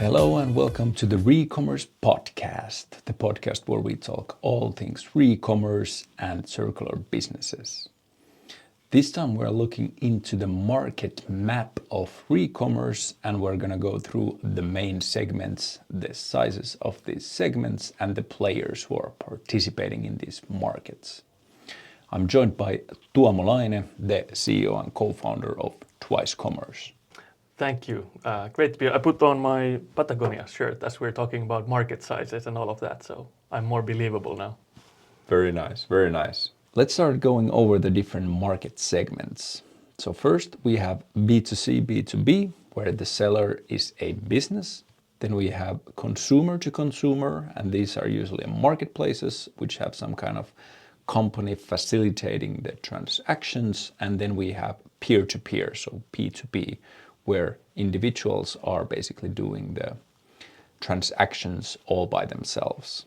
Hello and welcome to the ReCommerce Podcast, the podcast where we talk all things ReCommerce and circular businesses. This time we're looking into the market map of ReCommerce and we're going to go through the main segments, the sizes of these segments and the players who are participating in these markets. I'm joined by Tuomo Laine, the CEO and co-founder of Twice Commerce. Thank you. Great to be here. I put on my Patagonia shirt as we're talking about market sizes and all of that, so I'm more believable now. Very nice, very nice. Let's start going over the different market segments. So first we have B2C, B2B, where the seller is a business. Then we have consumer to consumer, and these are usually marketplaces which have some kind of company facilitating the transactions. And then we have peer-to-peer, so P2P, where individuals are basically doing the transactions all by themselves.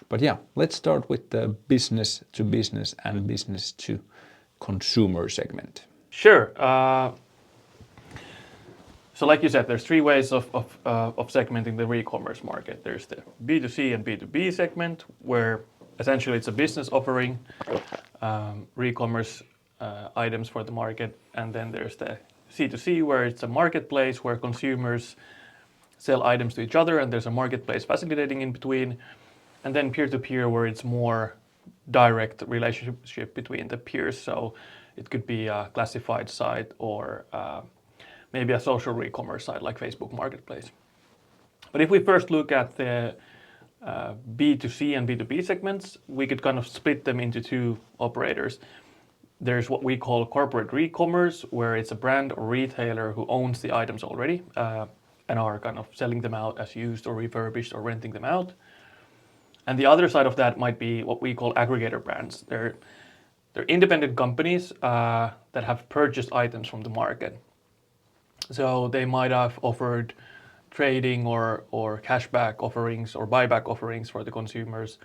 But yeah, let's start with the business to business and business to consumer segment. Sure. So like you said, there's three ways of segmenting the ReCommerce market. There's the B2C and B2B segment, where essentially it's a business offering ReCommerce items for the market. And then there's the C2C, where it's a marketplace where consumers sell items to each other and there's a marketplace facilitating in between. And then peer-to-peer, where it's more direct relationship between the peers. So it could be a classified site or maybe a social ReCommerce site like Facebook Marketplace. But if we first look at the B2C and B2B segments, we could kind of split them into two operators. There's what we call corporate ReCommerce, where it's a brand or retailer who owns the items already and are kind of selling them out as used or refurbished or renting them out. And the other side of that might be what we call aggregator brands. They're independent companies that have purchased items from the market. So they might have offered trading or cashback offerings or buyback offerings for the consumers,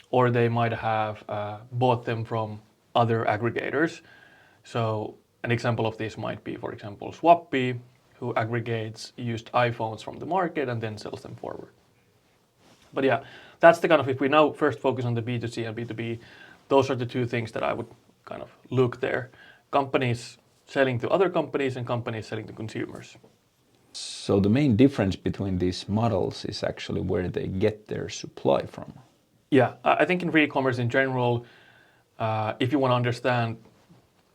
or they might have bought them from other aggregators. So an example of this might be, for example, Swappy, who aggregates used iPhones from the market and then sells them forward. But yeah, that's the kind of, if we now first focus on the B2C and B2B, those are the two things that I would kind of look there. Companies selling to other companies and companies selling to consumers. So the main difference between these models is actually where they get their supply from. Yeah, I think in ReCommerce in general, if you want to understand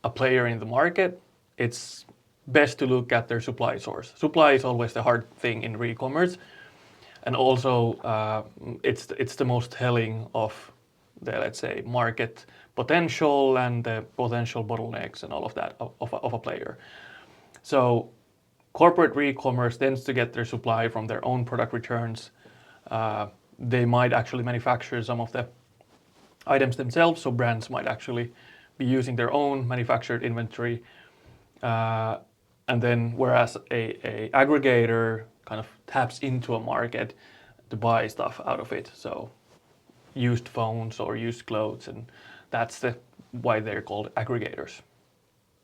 a player in the market, it's best to look at their supply source. Supply is always the hard thing in ReCommerce. And also, it's the most telling of the, let's say, market potential and the potential bottlenecks and all of that of a player. So corporate ReCommerce tends to get their supply from their own product returns. They might actually manufacture some of the items themselves, so brands might actually be using their own manufactured inventory. And then whereas a aggregator kind of taps into a market to buy stuff out of it, so used phones or used clothes, and that's why they're called aggregators.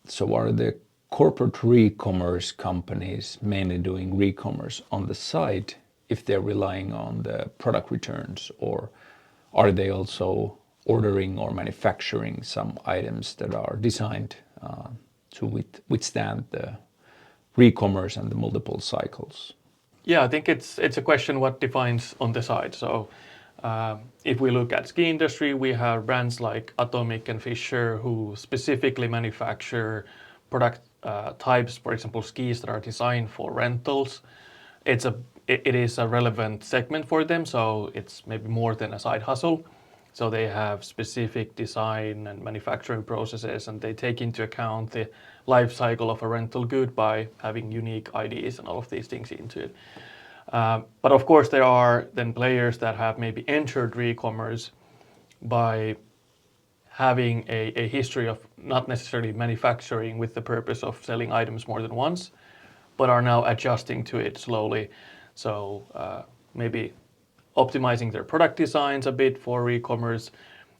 So are the corporate ReCommerce companies mainly doing ReCommerce on the side if they're relying on the product returns, or are they also ordering or manufacturing some items that are designed to withstand the ReCommerce and the multiple cycles? Yeah, I think it's a question what defines on the side. So if we look at ski industry, we have brands like Atomic and Fisher who specifically manufacture product types, for example, skis that are designed for rentals. It is a relevant segment for them, so it's maybe more than a side hustle. So they have specific design and manufacturing processes, and they take into account the life cycle of a rental good by having unique IDs and all of these things into it. But of course, there are then players that have maybe entered ReCommerce by having a history of not necessarily manufacturing with the purpose of selling items more than once, but are now adjusting to it slowly. So maybe optimizing their product designs a bit for ReCommerce.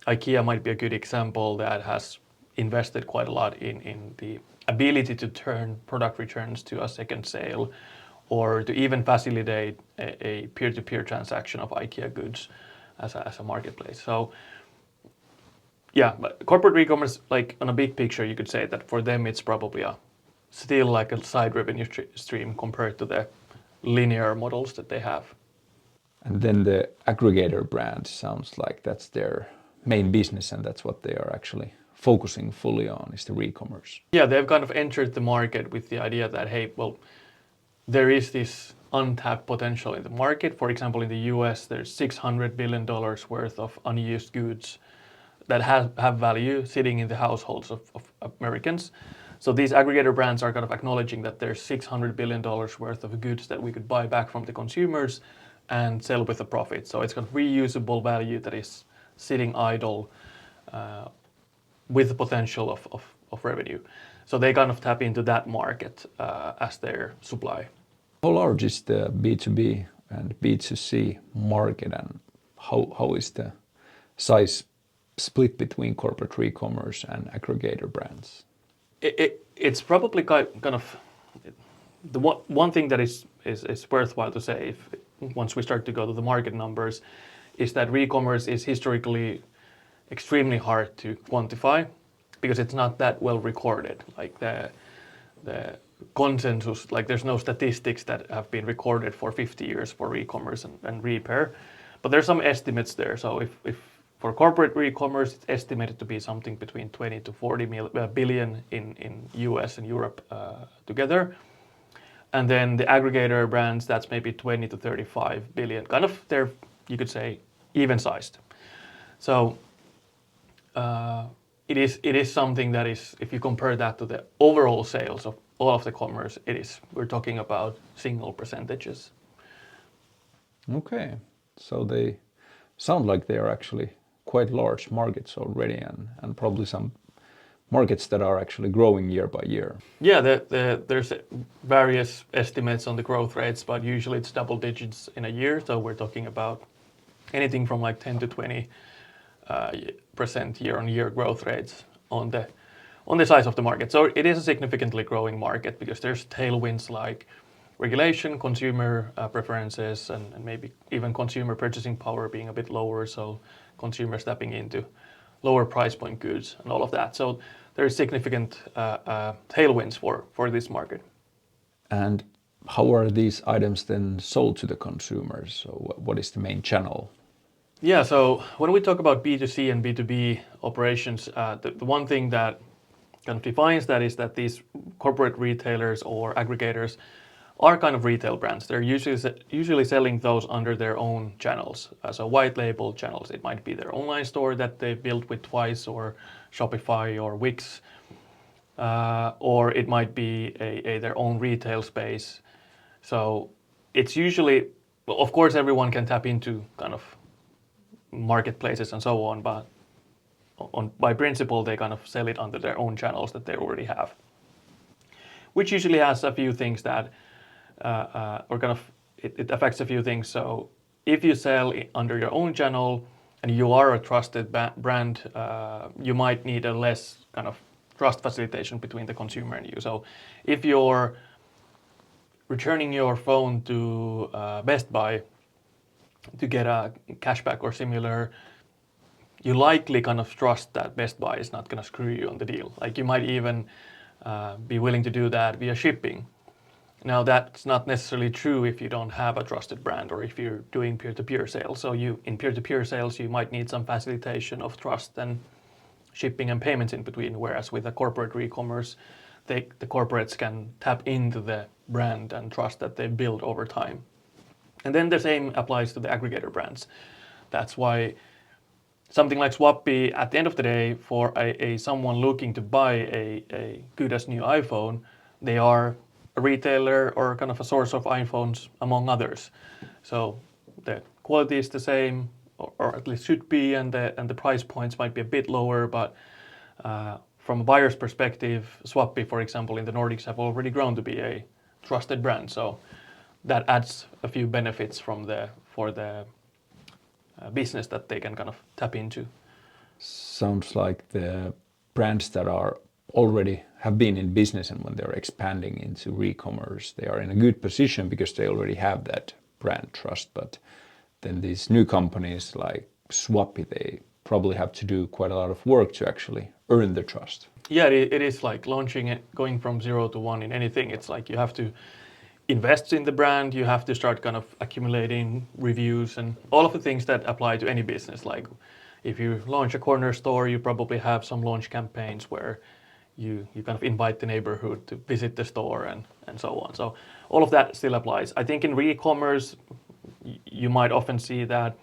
IKEA might be a good example that has invested quite a lot in the ability to turn product returns to a second sale, or to even facilitate a peer-to-peer transaction of IKEA goods as a marketplace. So yeah, but corporate e-commerce, like on a big picture, you could say that for them it's probably still like a side revenue stream compared to the linear models that they have. And then the aggregator brand sounds like that's their main business and that's what they are actually focusing fully on is the ReCommerce. Yeah, they've kind of entered the market with the idea that, hey, well, there is this untapped potential in the market. For example, in the US, there's $600 billion worth of unused goods that have value sitting in the households of Americans. So these aggregator brands are kind of acknowledging that there's $600 billion worth of goods that we could buy back from the consumers and sell with a profit. So it's kind of reusable value that is sitting idle with the potential of revenue. So they kind of tap into that market as their supply. How large is the B2B and B2C market and how is the size split between corporate re-commerce and aggregator brands? It's probably kind of the one thing that is worthwhile to say if once we start to go to the market numbers is that re-commerce is historically extremely hard to quantify because it's not that well recorded. Like the consensus, like there's no statistics that have been recorded for 50 years for re-commerce and repair, but there's some estimates there. So if for corporate re-commerce, it's estimated to be something between 20 to 40 billion in US and Europe together. And then the aggregator brands, that's maybe 20 to 35 billion. Kind of they're, you could say, even sized. So it is something that is, if you compare that to the overall sales of all of the commerce, we're talking about single percentages. Okay, so they sound like they are actually quite large markets already and probably some markets that are actually growing year by year. Yeah, there's various estimates on the growth rates, but usually it's double digits in a year. So we're talking about anything from like 10 to 20% year-on-year growth rates on the size of the market. So it is a significantly growing market because there's tailwinds like regulation, consumer preferences, and maybe even consumer purchasing power being a bit lower. So consumers stepping into lower price point goods and all of that. So there is significant tailwinds for this market. And how are these items then sold to the consumers? So what is the main channel? Yeah, so when we talk about B2C and B2B operations, the one thing that kind of defines that is that these corporate retailers or aggregators are kind of retail brands. They're usually selling those under their own channels. So white label channels. It might be their online store that they built with Twice or Shopify or Wix, or it might be their own retail space. So it's usually, well, of course, everyone can tap into kind of marketplaces and so on, but by principle, they kind of sell it under their own channels that they already have, which usually has a few things that or kind of it affects a few things. So if you sell under your own channel and you are a trusted brand, you might need a less kind of trust facilitation between the consumer and you. So if you're returning your phone to Best Buy to get a cashback or similar, you likely kind of trust that Best Buy is not going to screw you on the deal. Like you might even be willing to do that via shipping. Now that's not necessarily true if you don't have a trusted brand or if you're doing peer-to-peer sales. So in peer-to-peer sales, you might need some facilitation of trust and shipping and payments in between. Whereas with a corporate re-commerce, the corporates can tap into the brand and trust that they build over time. And then the same applies to the aggregator brands. That's why something like Swappy, at the end of the day, for someone looking to buy a good as new iPhone, they are a retailer or kind of a source of iPhones among others. So the quality is the same, or at least should be, and the price points might be a bit lower, but from a buyer's perspective, Swappy, for example, in the Nordics have already grown to be a trusted brand. So that adds a few benefits for the business that they can kind of tap into. Sounds like the brands that are already have been in business and when they're expanding into re-commerce, they are in a good position because they already have that brand trust. But then these new companies like Swappy, they probably have to do quite a lot of work to actually earn the trust. Yeah, it is like launching it, going from 0 to 1 in anything. It's like you have to invest in the brand, you have to start kind of accumulating reviews and all of the things that apply to any business. Like if you launch a corner store, you probably have some launch campaigns where you kind of invite the neighborhood to visit the store and so on. So all of that still applies. I think in re-commerce, you might often see that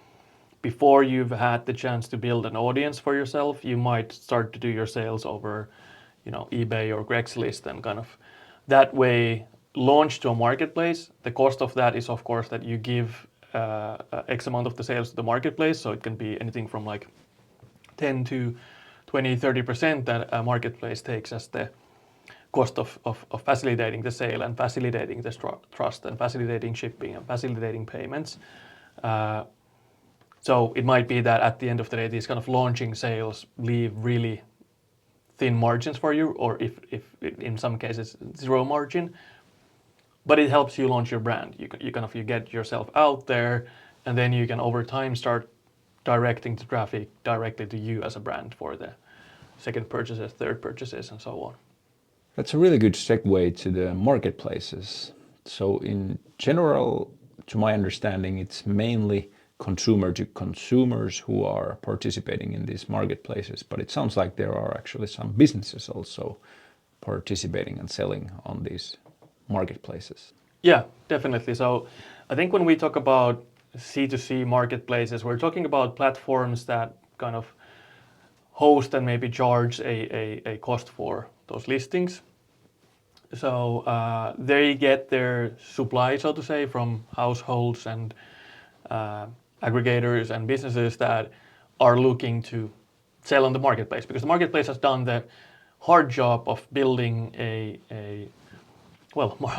before you've had the chance to build an audience for yourself, you might start to do your sales over, eBay or Craigslist and kind of that way launch to a marketplace. The cost of that is, of course, that you give X amount of the sales to the marketplace. So it can be anything from like 10 to 20, 30% that a marketplace takes as the cost of facilitating the sale and facilitating the trust and facilitating shipping and facilitating payments. So it might be that at the end of the day, these kind of launching sales leave really thin margins for you, or if in some cases zero margin. But it helps you launch your brand. You get yourself out there, and then you can over time start directing the traffic directly to you as a brand for the second purchases, third purchases, and so on. That's a really good segue to the marketplaces. So in general, to my understanding, it's mainly consumer to consumers who are participating in these marketplaces, but it sounds like there are actually some businesses also participating and selling on these marketplaces. Yeah, definitely. So I think when we talk about C2C marketplaces, we're talking about platforms that kind of host and maybe charge a cost for those listings. So they get their supply, so to say, from households and aggregators and businesses that are looking to sell on the marketplace, because the marketplace has done the hard job of building a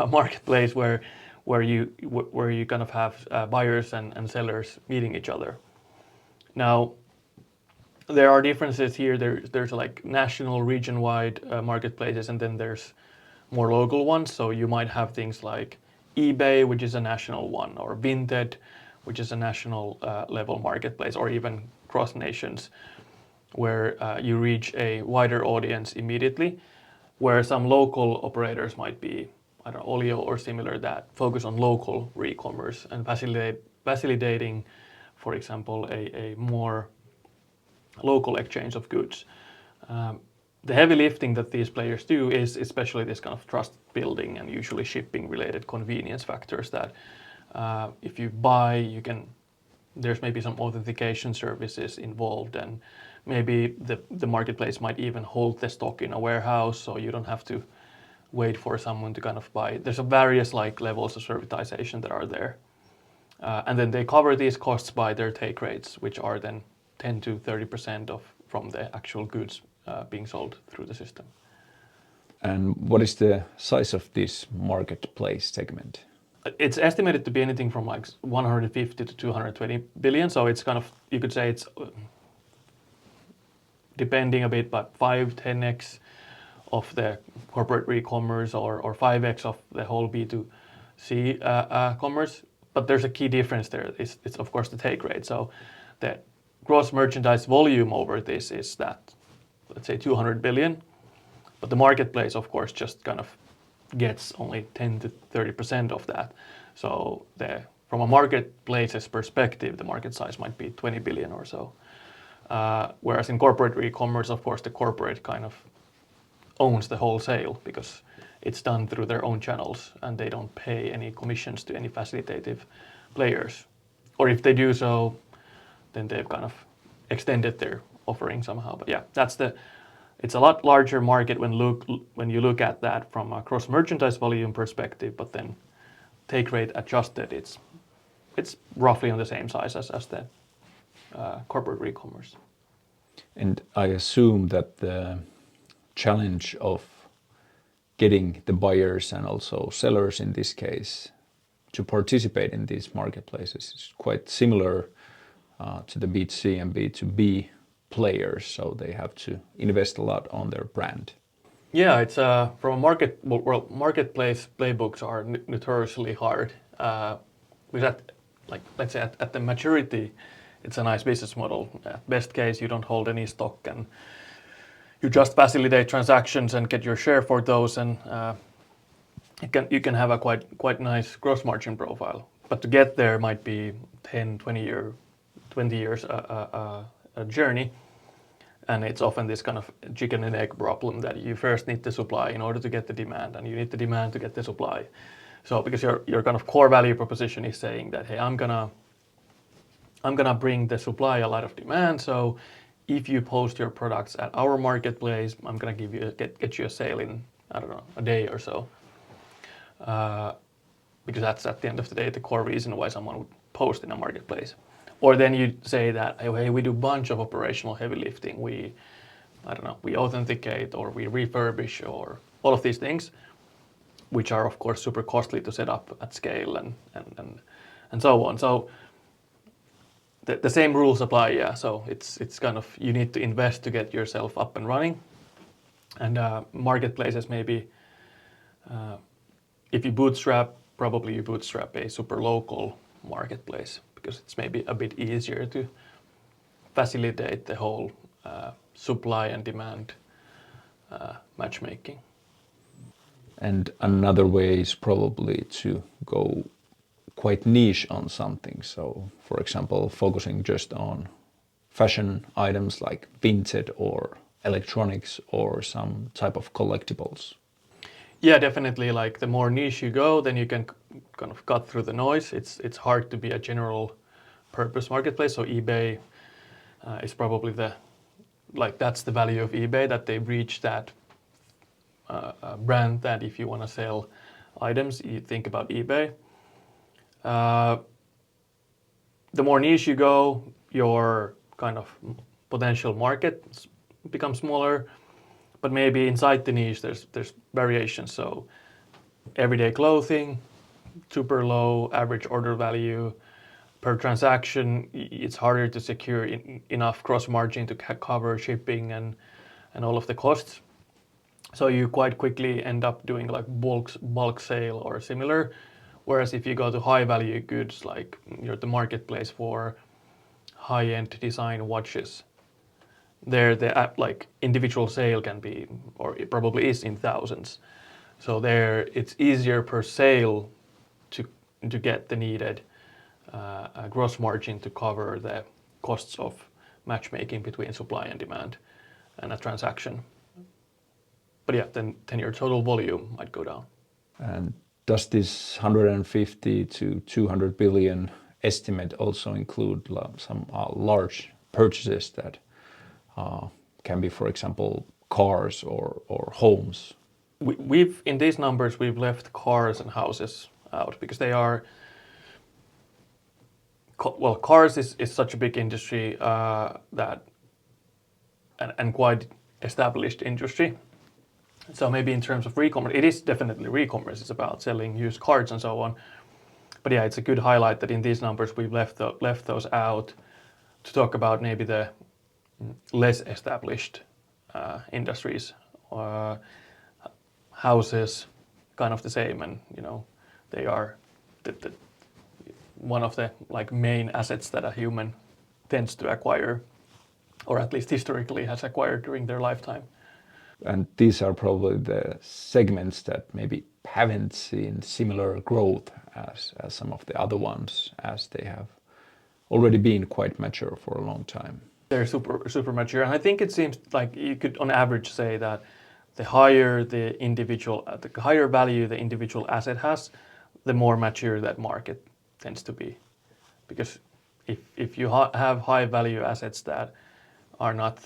marketplace where you kind of have buyers and sellers meeting each other. Now, there are differences here. There's like national, region-wide marketplaces, and then there's more local ones. So you might have things like eBay, which is a national one, or Vinted, which is a national level marketplace, or even cross nations, where you reach a wider audience immediately, where some local operators might be, I don't know, Olio or similar, that focus on local re-commerce and facilitating, for example, a more local exchange of goods. The heavy lifting that these players do is especially this kind of trust building and usually shipping related convenience factors that if you buy, there's maybe some authentication services involved, and maybe the marketplace might even hold the stock in a warehouse, so you don't have to wait for someone to kind of buy. There's a various like levels of servitization that are there. And then they cover these costs by their take rates, which are then 10 to 30% from the actual goods being sold through the system. And what is the size of this marketplace segment? It's estimated to be anything from like 150 to 220 billion. So it's kind of, you could say it's depending a bit, but 5-10x of the corporate re-commerce or 5x of the whole B2C commerce. But there's a key difference there. It's of course the take rate. So the gross merchandise volume over this is that, let's say 200 billion. But the marketplace, of course, just kind of gets only 10 to 30% of that. So from a marketplace's perspective, the market size might be 20 billion or so. Whereas in corporate e-commerce, of course, the corporate kind of owns the whole sale because it's done through their own channels and they don't pay any commissions to any facilitative players. Or if they do so, then they've kind of extended their offering somehow. But yeah, it's a lot larger market when you look at that from a cross merchandise volume perspective, but then take rate adjusted, it's roughly on the same size as the corporate e-commerce. And I assume that the challenge of getting the buyers and also sellers in this case to participate in these marketplaces is quite similar to the B2C and B2B players, so they have to invest a lot on their brand. Yeah, it's from a marketplace playbooks are notoriously hard. Because like let's say at the maturity, it's a nice business model. At best case, you don't hold any stock and you just facilitate transactions and get your share for those, and you can have a quite nice gross margin profile. But to get there might be 10, 20 years a journey. And it's often this kind of chicken and egg problem that you first need the supply in order to get the demand, and you need the demand to get the supply. So because your kind of core value proposition is saying that, hey, I'm gonna bring the supply a lot of demand. So if you post your products at our marketplace, I'm gonna get you a sale in, I don't know, a day or so. Because that's at the end of the day the core reason why someone would post in a marketplace. Or then you say that, hey, we do a bunch of operational heavy lifting. We authenticate or we refurbish or all of these things, which are of course super costly to set up at scale and so on. So the same rules apply, yeah. So it's kind of, you need to invest to get yourself up and running. And marketplaces maybe, if you bootstrap, probably you bootstrap a super local marketplace because it's maybe a bit easier to facilitate the whole supply and demand matchmaking. And another way is probably to go quite niche on something. So, for example, focusing just on fashion items like vintage or electronics or some type of collectibles. Yeah, definitely. Like the more niche you go, then you can kind of cut through the noise. It's hard to be a general purpose marketplace. So eBay is probably that's the value of eBay, that they reach that brand that if you want to sell items, you think about eBay. The more niche you go, your kind of potential market becomes smaller. But maybe inside the niche, there's variations. So everyday clothing, super low average order value per transaction. It's harder to secure enough gross margin to cover shipping and all of the costs. So you quite quickly end up doing like bulk sale or similar. Whereas if you go to high value goods, like you're the marketplace for high-end design watches, there the like individual sale can be, or it probably is, in thousands. So there it's easier per sale to get the needed gross margin to cover the costs of matchmaking between supply and demand and a transaction. But yeah, then your total volume might go down. And does this 150 to 200 billion estimate also include some large purchases that can be, for example, cars or homes? We've in these numbers we've left cars and houses out because they are, well, cars is such a big industry that and quite established industry. So maybe in terms of ReCommerce, it is definitely ReCommerce. It's about selling used cars and so on. But yeah, it's a good highlight that in these numbers we've left those out to talk about maybe the less established industries. Houses, kind of the same, and they are one of the like main assets that a human tends to acquire, or at least historically has acquired during their lifetime. And these are probably the segments that maybe haven't seen similar growth as some of the other ones, as they have already been quite mature for a long time. They're super mature, and I think it seems like you could on average say that the higher the higher value the individual asset has, the more mature that market tends to be. Because if you have high value assets that are not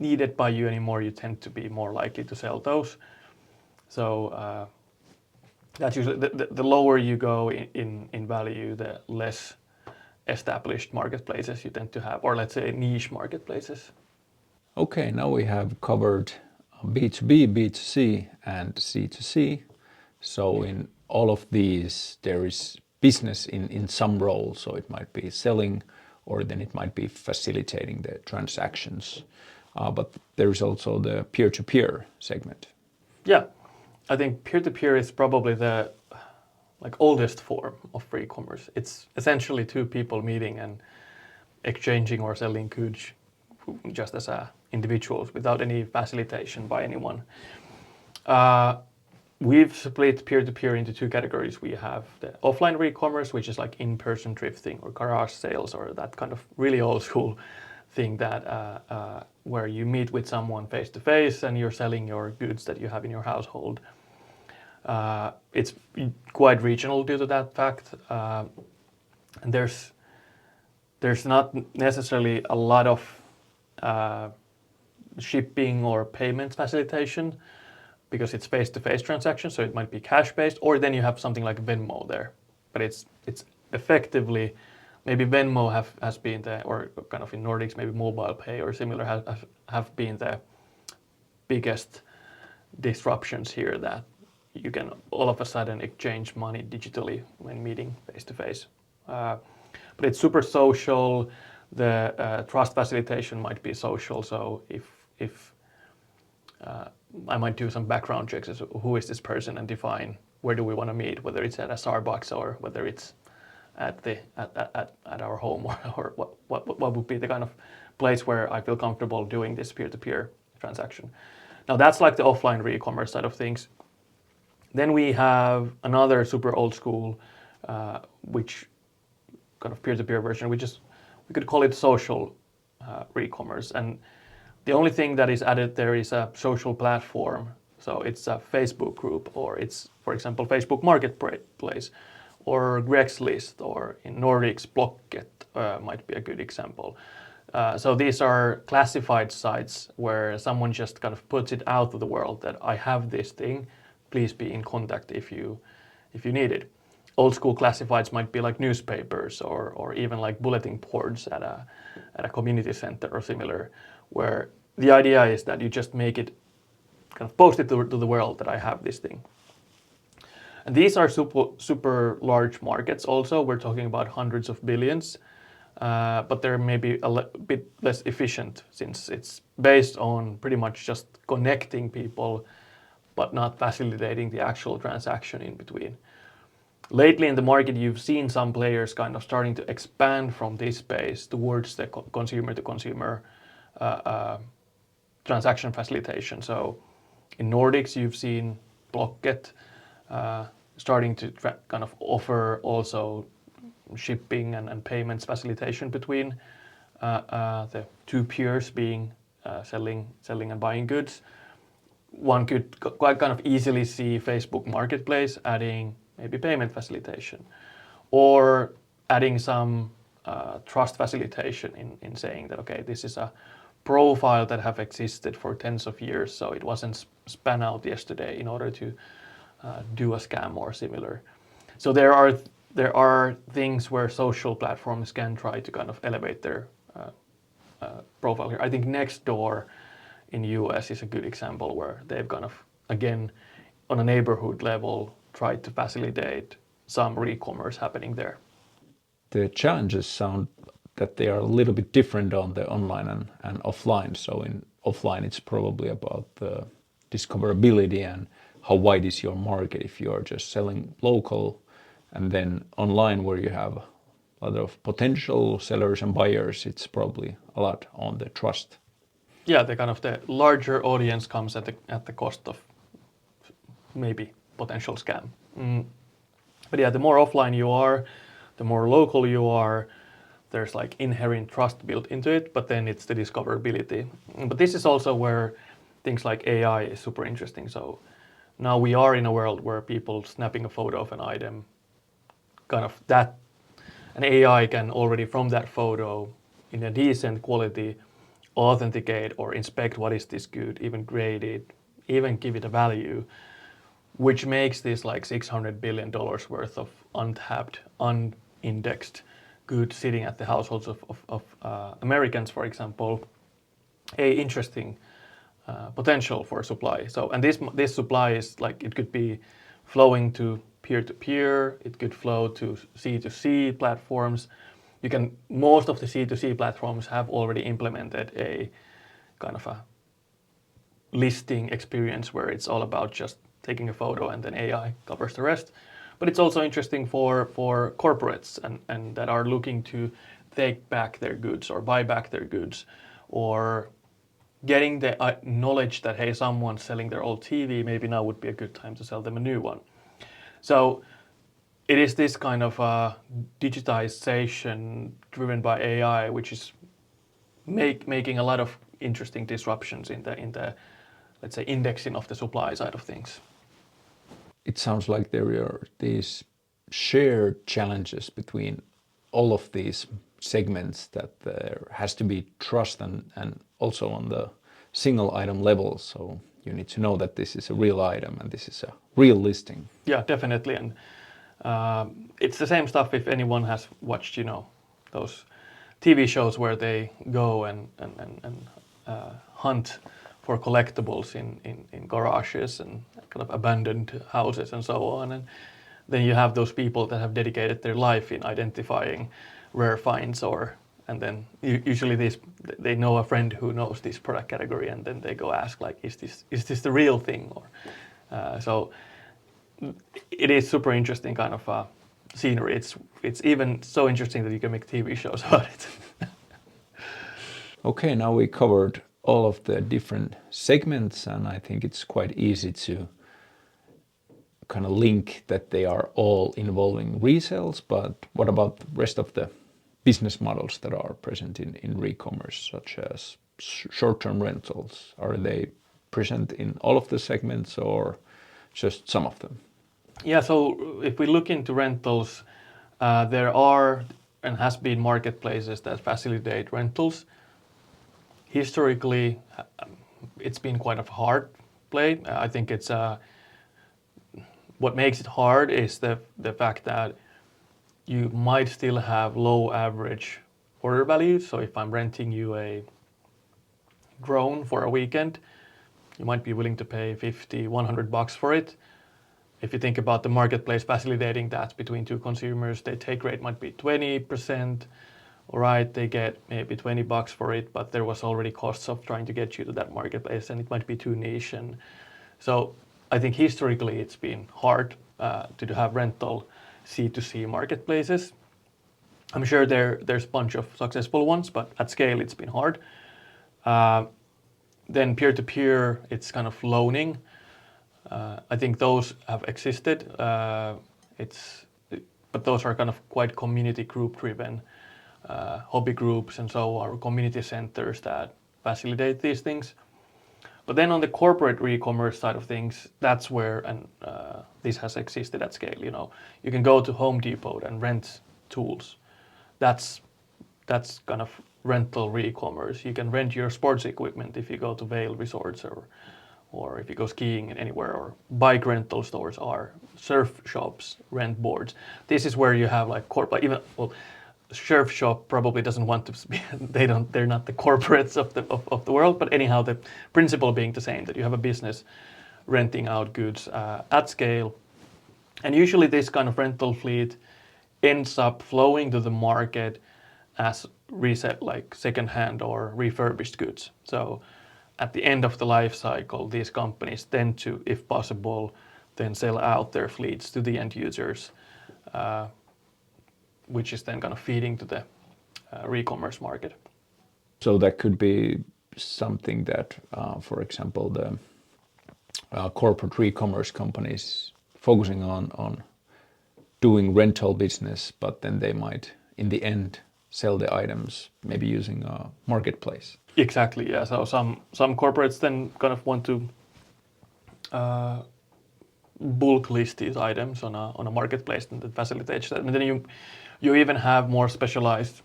needed by you anymore, you tend to be more likely to sell those. So that's usually the lower you go in value, the less established marketplaces you tend to have, or let's say niche marketplaces. Okay, now we have covered B2B, B2C, and C2C. So in all of these, there is business in some role. So it might be selling, or then it might be facilitating the transactions. But there is also the peer-to-peer segment. Yeah, I think peer-to-peer is probably the oldest form of e-commerce. It's essentially two people meeting and exchanging or selling goods just as individuals without any facilitation by anyone. We've split peer-to-peer into two categories. We have the offline e-commerce, which is like in-person thrifting or garage sales or that kind of really old school thing that where you meet with someone face to face and you're selling your goods that you have in your household. It's quite regional due to that fact, and there's not necessarily a lot of shipping or payment facilitation because it's face-to-face transactions, so it might be cash-based, or then you have something like Venmo there. But it's effectively, maybe Venmo has been the, or kind of in Nordics, maybe mobile pay or similar have been the biggest disruptions here, that you can all of a sudden exchange money digitally when meeting face-to-face. But it's super social. The trust facilitation might be social, so if I might do some background checks as who is this person and define where do we want to meet, whether it's at a Starbucks or whether it's at our home, or what would be the kind of place where I feel comfortable doing this peer-to-peer transaction. Now that's like the offline e-commerce side of things. Then we have another super old school, which kind of peer-to-peer version, we could call it social e-commerce. And the only thing that is added there is a social platform. So it's a Facebook group, or it's, for example, Facebook Marketplace, or Craigslist, or in Nordics, Blocket might be a good example. So these are classified sites where someone just kind of puts it out to the world that I have this thing, please be in contact if you need it. Old school classifieds might be like newspapers or even like bulletin boards at a community center or similar, where the idea is that you just make it, kind of post it to the world that I have this thing. And these are super large markets also. We're talking about hundreds of billions, but they're maybe a bit less efficient since it's based on pretty much just connecting people, but not facilitating the actual transaction in between. Lately in the market, you've seen some players kind of starting to expand from this space towards the consumer-to-consumer transaction facilitation. So in Nordics, you've seen Blocket starting to kind of offer also shipping and payments facilitation between the two peers being selling and buying goods. One could quite kind of easily see Facebook Marketplace adding maybe payment facilitation, or adding some trust facilitation in saying that, okay, this is a profile that have existed for tens of years, so it wasn't spun out yesterday in order to do a scam or similar. So there are things where social platforms can try to kind of elevate their profile here. I think Nextdoor in US is a good example where they've kind of, again, on a neighborhood level, tried to facilitate some e-commerce happening there. The challenges sound that they are a little bit different on the online and offline. So in offline, it's probably about the discoverability and how wide is your market if you are just selling local. And then online, where you have a lot of potential sellers and buyers, it's probably a lot on the trust. Yeah, the larger audience comes at the cost of maybe potential scam. But yeah, the more offline you are, the more local you are, there's like inherent trust built into it, but then it's the discoverability. But this is also where things like AI is super interesting. So now we are in a world where people snapping a photo of an item, kind of that, an AI can already from that photo in a decent quality authenticate or inspect what is this good, even grade it, even give it a value, which makes this like $600 billion worth of untapped, unindexed goods sitting at the households of Americans, for example, a interesting potential for supply. So, and this supply is like, it could be flowing to peer-to-peer, it could flow to C2C platforms. Most of the C2C platforms have already implemented a kind of a listing experience where it's all about just taking a photo and then AI covers the rest. But it's also interesting for corporates and that are looking to take back their goods or buy back their goods, or getting the knowledge that, hey, someone's selling their old TV, maybe now would be a good time to sell them a new one. So it is this kind of digitization driven by AI, which is making a lot of interesting disruptions in the let's say indexing of the supply side of things. It sounds like there are these shared challenges between all of these segments, that there has to be trust and also on the single item level. So you need to know that this is a real item and this is a real listing. Yeah, definitely. And it's the same stuff if anyone has watched, those TV shows where they go and hunt for collectibles in garages and kind of abandoned houses and so on. And then you have those people that have dedicated their life in identifying rare finds, and then usually they know a friend who knows this product category, and then they go ask like, is this the real thing? Or so it is super interesting kind of scenery. It's even so interesting that you can make TV shows about it. Okay, now we covered all of the different segments, and I think it's quite easy to kind of link that they are all involving resales. But what about the rest of the business models that are present in ReCommerce, such as short-term rentals? Are they present in all of the segments or just some of them? Yeah, so if we look into rentals, there are and has been marketplaces that facilitate rentals. Historically, it's been quite a hard play. I think it's what makes it hard is the fact that you might still have low average order values. So if I'm renting you a drone for a weekend, you might be willing to pay $50, $100 for it. If you think about the marketplace facilitating that between two consumers, their take rate might be 20%. All right, they get maybe $20 for it, but there was already costs of trying to get you to that marketplace, and it might be too niche. And so I think historically it's been hard to have rental C2C marketplaces. I'm sure there's a bunch of successful ones, but at scale it's been hard. Then peer-to-peer, it's kind of loaning. I think those have existed. But those are kind of quite community group driven, hobby groups and so on, community centers that facilitate these things. But then on the corporate re-commerce side of things, that's where this has existed at scale. You can go to Home Depot and rent tools. That's kind of rental re-commerce. You can rent your sports equipment if you go to Vail Resorts or if you go skiing anywhere, or bike rental stores are surf shops, rent boards. This is where you have like surf shop probably doesn't want to be, they're not the corporates of the world, but anyhow, the principle being the same, that you have a business renting out goods at scale. And usually this kind of rental fleet ends up flowing to the market as reset, like secondhand or refurbished goods. So at the end of the life cycle, these companies tend to, if possible, then sell out their fleets to the end users, which is then kind of feeding to the re-commerce market. So that could be something that, for example, the corporate re-commerce companies focusing on doing rental business, but then they might, in the end, sell the items maybe using a marketplace. Exactly, yeah. So some corporates then kind of want to bulk list these items on a marketplace that facilitates that. And then you even have more specialized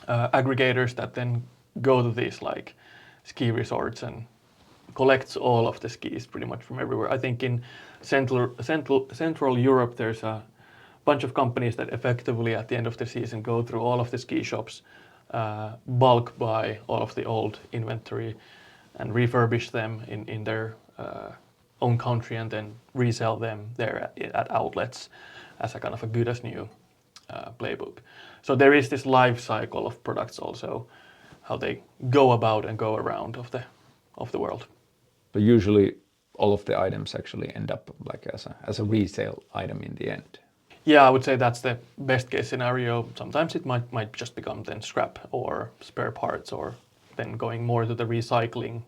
aggregators that then go to these like ski resorts and collects all of the skis pretty much from everywhere. I think in Central Europe there's a bunch of companies that effectively at the end of the season go through all of the ski shops, bulk buy all of the old inventory and refurbish them in their own country and then resell them there at outlets as a kind of a good as new playbook. So there is this life cycle of products also, how they go about and go around of the world. But usually all of the items actually end up like as a resale item in the end. Yeah, I would say that's the best case scenario. Sometimes it might just become then scrap or spare parts, or then going more to the recycling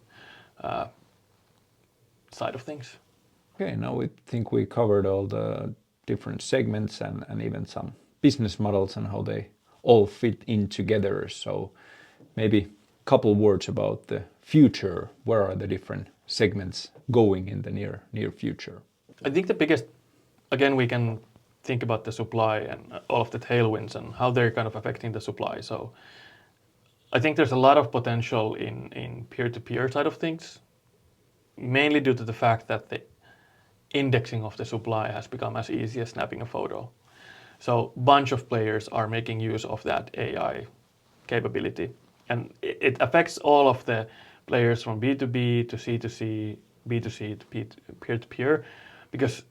side of things. Okay, now we think we covered all the different segments and even some business models and how they all fit in together. So maybe a couple words about the future. Where are the different segments going in the near future? I think the biggest, again, we can think about the supply and all of the tailwinds and how they're kind of affecting the supply. So I think there's a lot of potential in peer-to-peer side of things, mainly due to the fact that the indexing of the supply has become as easy as snapping a photo. So a bunch of players are making use of that AI capability. And it affects all of the players from B2B to C2C, B2C to peer-to-peer, because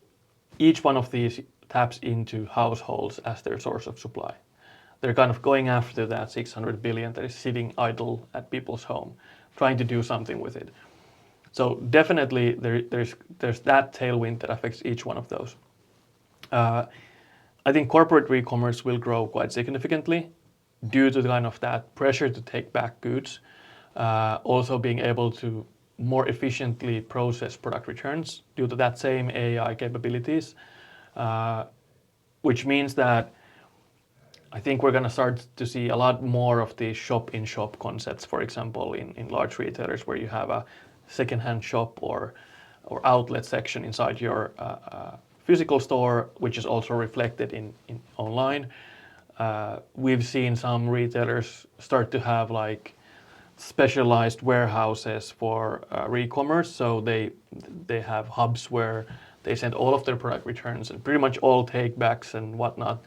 each one of these taps into households as their source of supply. They're kind of going after that 600 billion that is sitting idle at people's home, trying to do something with it. So definitely there's that tailwind that affects each one of those. I think corporate e-commerce will grow quite significantly due to the kind of that pressure to take back goods, also being able to more efficiently process product returns due to that same AI capabilities, which means that I think we're going to start to see a lot more of the shop-in-shop concepts, for example, in large retailers where you have a second-hand shop or outlet section inside your physical store, which is also reflected in online. We've seen some retailers start to have like specialized warehouses for ReCommerce. So they have hubs where they send all of their product returns and pretty much all takebacks and whatnot,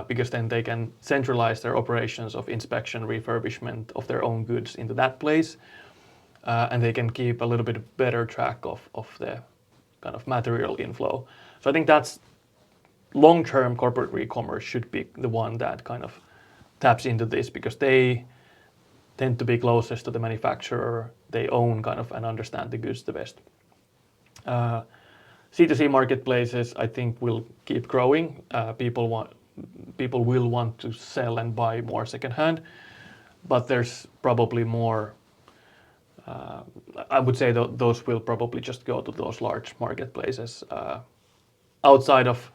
because then they can centralize their operations of inspection, refurbishment of their own goods into that place. And they can keep a little bit better track of the kind of material inflow. So I think that's long-term corporate e-commerce should be the one that kind of taps into this, because they tend to be closest to the manufacturer. They own kind of and understand the goods the best. C2C marketplaces, I think, will keep growing. People will want to sell and buy more secondhand, but there's probably more. I would say those will probably just go to those large marketplaces outside of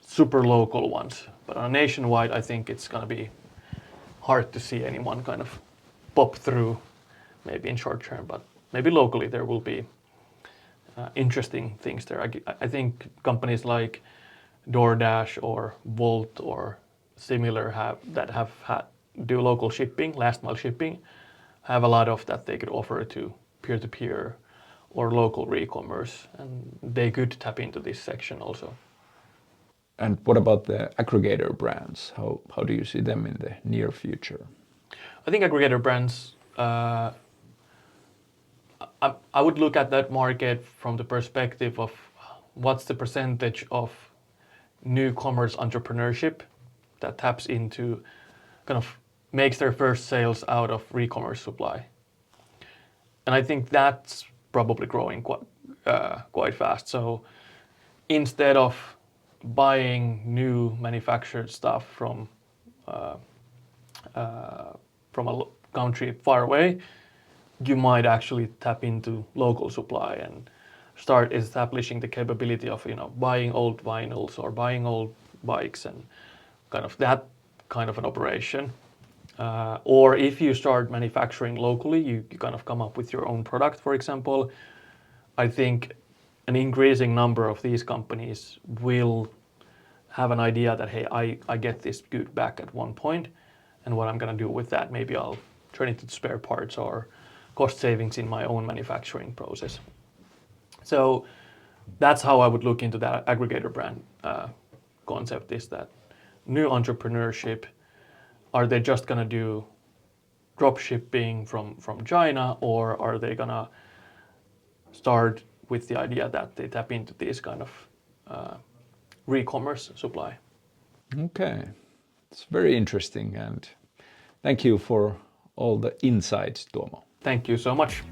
super local ones. But on a nationwide, I think it's going to be hard to see anyone kind of pop through, maybe in short term, but maybe locally there will be interesting things there. I think companies like DoorDash or Wolt or similar have had do local shipping, last mile shipping, have a lot of that they could offer to peer-to-peer or local e-commerce, and they could tap into this section also. And what about the aggregator brands? How do you see them in the near future? I think aggregator brands, I would look at that market from the perspective of what's the percentage of new commerce entrepreneurship that taps into, kind of makes their first sales out of ReCommerce supply. And I think that's probably growing quite fast. So instead of buying new manufactured stuff from a country far away, you might actually tap into local supply and start establishing the capability of buying old vinyls or buying old bikes and kind of that kind of an operation. Or if you start manufacturing locally, you kind of come up with your own product, for example. I think an increasing number of these companies will have an idea that, hey, I get this good back at one point, and what I'm going to do with that, maybe I'll turn it into spare parts or cost savings in my own manufacturing process. So that's how I would look into that aggregator brand concept, is that new entrepreneurship. Are they just going to do drop shipping from China, or are they going to start with the idea that they tap into this kind of ReCommerce supply? Okay, it's very interesting, and thank you for all the insights, Tuomo. Thank you so much.